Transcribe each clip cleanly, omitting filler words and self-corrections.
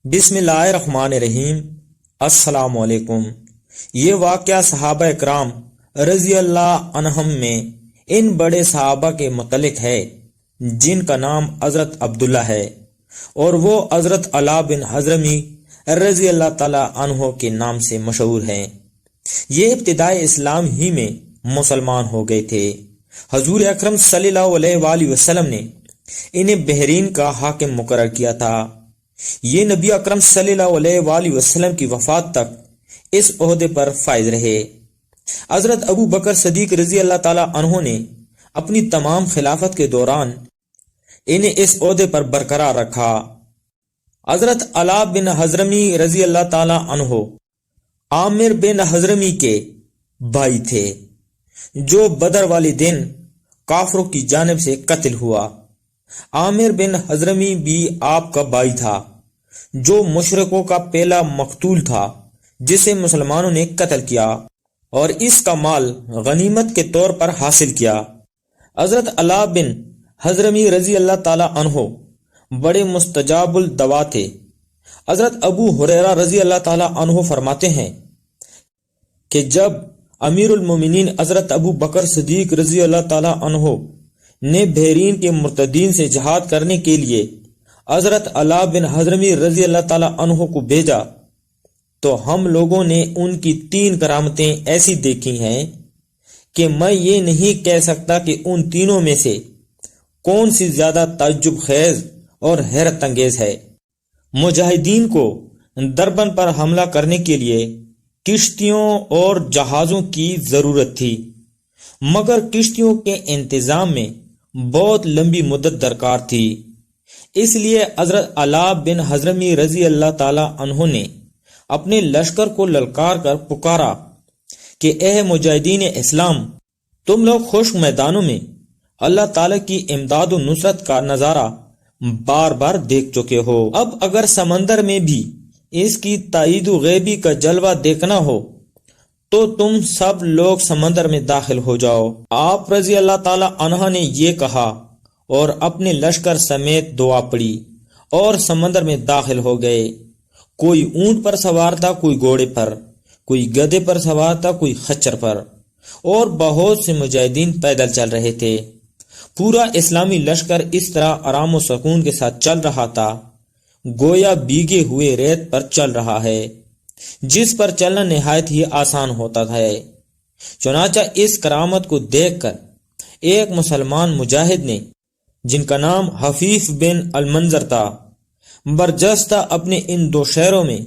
بسم اللہ الرحمن الرحیم۔ السلام علیکم۔ یہ واقعہ صحابہ اکرام رضی اللہ عنہم میں ان بڑے صحابہ کے متعلق ہے جن کا نام حضرت عبداللہ ہے، اور وہ حضرت علا بن حضرمی رضی اللہ تعالی عنہ کے نام سے مشہور ہیں۔ یہ ابتدائے اسلام ہی میں مسلمان ہو گئے تھے۔ حضور اکرم صلی اللہ علیہ وآلہ وسلم نے انہیں بحرین کا حاکم مقرر کیا تھا۔ یہ نبی اکرم صلی اللہ علیہ وآلہ وسلم کی وفات تک اس عہدے پر فائز رہے۔ حضرت ابو بکر صدیق رضی اللہ تعالی عنہ نے اپنی تمام خلافت کے دوران انہیں اس عہدے پر برقرار رکھا۔ حضرت علا بن حضرمی رضی اللہ تعالی عنہ عامر بن حضرمی کے بھائی تھے، جو بدر والے دن کافروں کی جانب سے قتل ہوا۔ عامر بن حضرمی بھی آپ کا بھائی تھا، جو مشرکوں کا پہلا مقتول تھا جسے مسلمانوں نے قتل کیا اور اس کا مال غنیمت کے طور پر حاصل کیا۔ حضرت علا بن حضرمی رضی اللہ تعالی عنہ بڑے مستجاب الدعا تھے۔ حضرت ابو ہریرہ رضی اللہ تعالی عنہ فرماتے ہیں کہ جب امیر المومنین حضرت ابو بکر صدیق رضی اللہ تعالی عنہ نے بحرین کے مرتدین سے جہاد کرنے کے لیے حضرت علا بن حضرمی رضی اللہ تعالی عنہ کو بھیجا تو ہم لوگوں نے ان کی 3 کرامتیں ایسی دیکھی ہیں کہ میں یہ نہیں کہہ سکتا کہ ان تینوں میں سے کون سی زیادہ تعجب خیز اور حیرت انگیز ہے۔ مجاہدین کو دربن پر حملہ کرنے کے لیے کشتیوں اور جہازوں کی ضرورت تھی، مگر کشتیوں کے انتظام میں بہت لمبی مدت درکار تھی۔ اس لیے حضرت علا بن حضرمی رضی اللہ تعالی عنہ نے اپنے لشکر کو للکار کر پکارا کہ اے مجاہدین اسلام، تم لوگ خشک میدانوں میں اللہ تعالی کی امداد و نصرت کا نظارہ بار بار دیکھ چکے ہو، اب اگر سمندر میں بھی اس کی تائید و غیبی کا جلوہ دیکھنا ہو تو تم سب لوگ سمندر میں داخل ہو جاؤ۔ آپ رضی اللہ تعالی عنہ نے یہ کہا اور اپنے لشکر سمیت دعا پڑی اور سمندر میں داخل ہو گئے۔ کوئی اونٹ پر سوار تھا، کوئی گھوڑے پر، کوئی گدھے پر سوار تھا، کوئی خچر پر، اور بہت سے مجاہدین پیدل چل رہے تھے۔ پورا اسلامی لشکر اس طرح آرام و سکون کے ساتھ چل رہا تھا گویا بھیگے ہوئے ریت پر چل رہا ہے، جس پر چلنا نہایت ہی آسان ہوتا ہے۔ چنانچہ اس کرامت کو دیکھ کر ایک مسلمان مجاہد نے، جن کا نام حفیف بن المنظر تھا، برجستہ اپنے ان 2 شہروں میں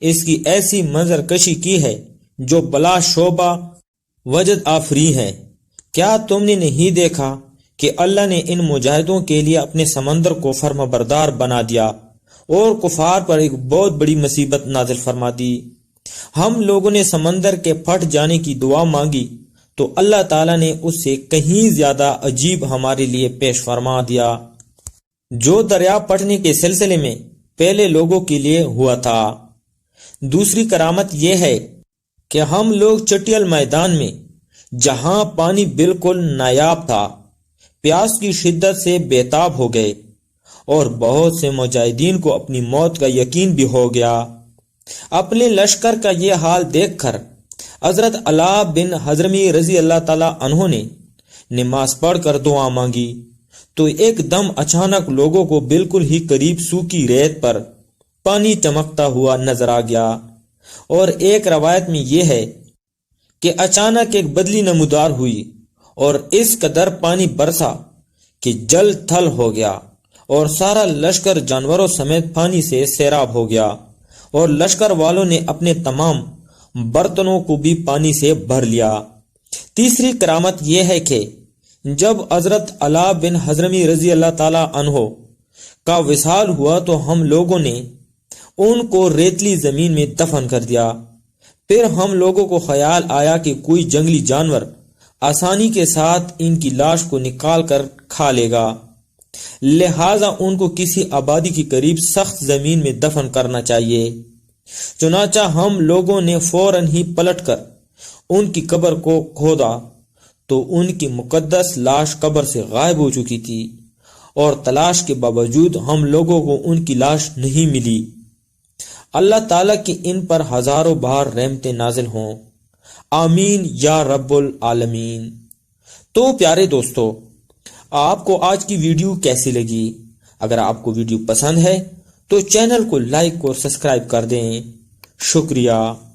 اس کی ایسی منظر کشی کی ہے جو بلا شعبہ وجد آفری ہے۔ کیا تم نے نہیں دیکھا کہ اللہ نے ان مجاہدوں کے لیے اپنے سمندر کو فرما بردار بنا دیا اور کفار پر ایک بہت بڑی مصیبت نازل فرما دی۔ ہم لوگوں نے سمندر کے پھٹ جانے کی دعا مانگی تو اللہ تعالیٰ نے اس سے کہیں زیادہ عجیب ہمارے لیے پیش فرما دیا، جو دریا پھٹنے کے سلسلے میں پہلے لوگوں کے لیے ہوا تھا۔ دوسری کرامت یہ ہے کہ ہم لوگ چٹیل میدان میں، جہاں پانی بالکل نایاب تھا، پیاس کی شدت سے بےتاب ہو گئے اور بہت سے مجاہدین کو اپنی موت کا یقین بھی ہو گیا۔ اپنے لشکر کا یہ حال دیکھ کر حضرت علا بن حضرمی رضی اللہ تعالی عنہ نے نماز پڑھ کر دعا مانگی تو ایک دم اچانک لوگوں کو بالکل ہی قریب سوکھی ریت پر پانی چمکتا ہوا نظر آ گیا، اور ایک روایت میں یہ ہے کہ اچانک ایک بدلی نمودار ہوئی اور اس قدر پانی برسا کہ جل تھل ہو گیا، اور سارا لشکر جانوروں سمیت پانی سے سیراب ہو گیا، اور لشکر والوں نے اپنے تمام برتنوں کو بھی پانی سے بھر لیا۔ تیسری کرامت یہ ہے کہ جب حضرت علا بن حضرمی رضی اللہ تعالی عنہ کا وصال ہوا تو ہم لوگوں نے ان کو ریتلی زمین میں دفن کر دیا۔ پھر ہم لوگوں کو خیال آیا کہ کوئی جنگلی جانور آسانی کے ساتھ ان کی لاش کو نکال کر کھا لے گا، لہذا ان کو کسی آبادی کے قریب سخت زمین میں دفن کرنا چاہیے۔ چنانچہ ہم لوگوں نے فوراً ہی پلٹ کر ان کی قبر کو کھودا تو ان کی مقدس لاش قبر سے غائب ہو چکی تھی، اور تلاش کے باوجود ہم لوگوں کو ان کی لاش نہیں ملی۔ اللہ تعالیٰ کی ان پر ہزاروں بار رحمتیں نازل ہوں، آمین یا رب العالمین۔ تو پیارے دوستو، آپ کو آج کی ویڈیو کیسی لگی؟ اگر آپ کو ویڈیو پسند ہے تو چینل کو لائک اور سبسکرائب کر دیں۔ شکریہ۔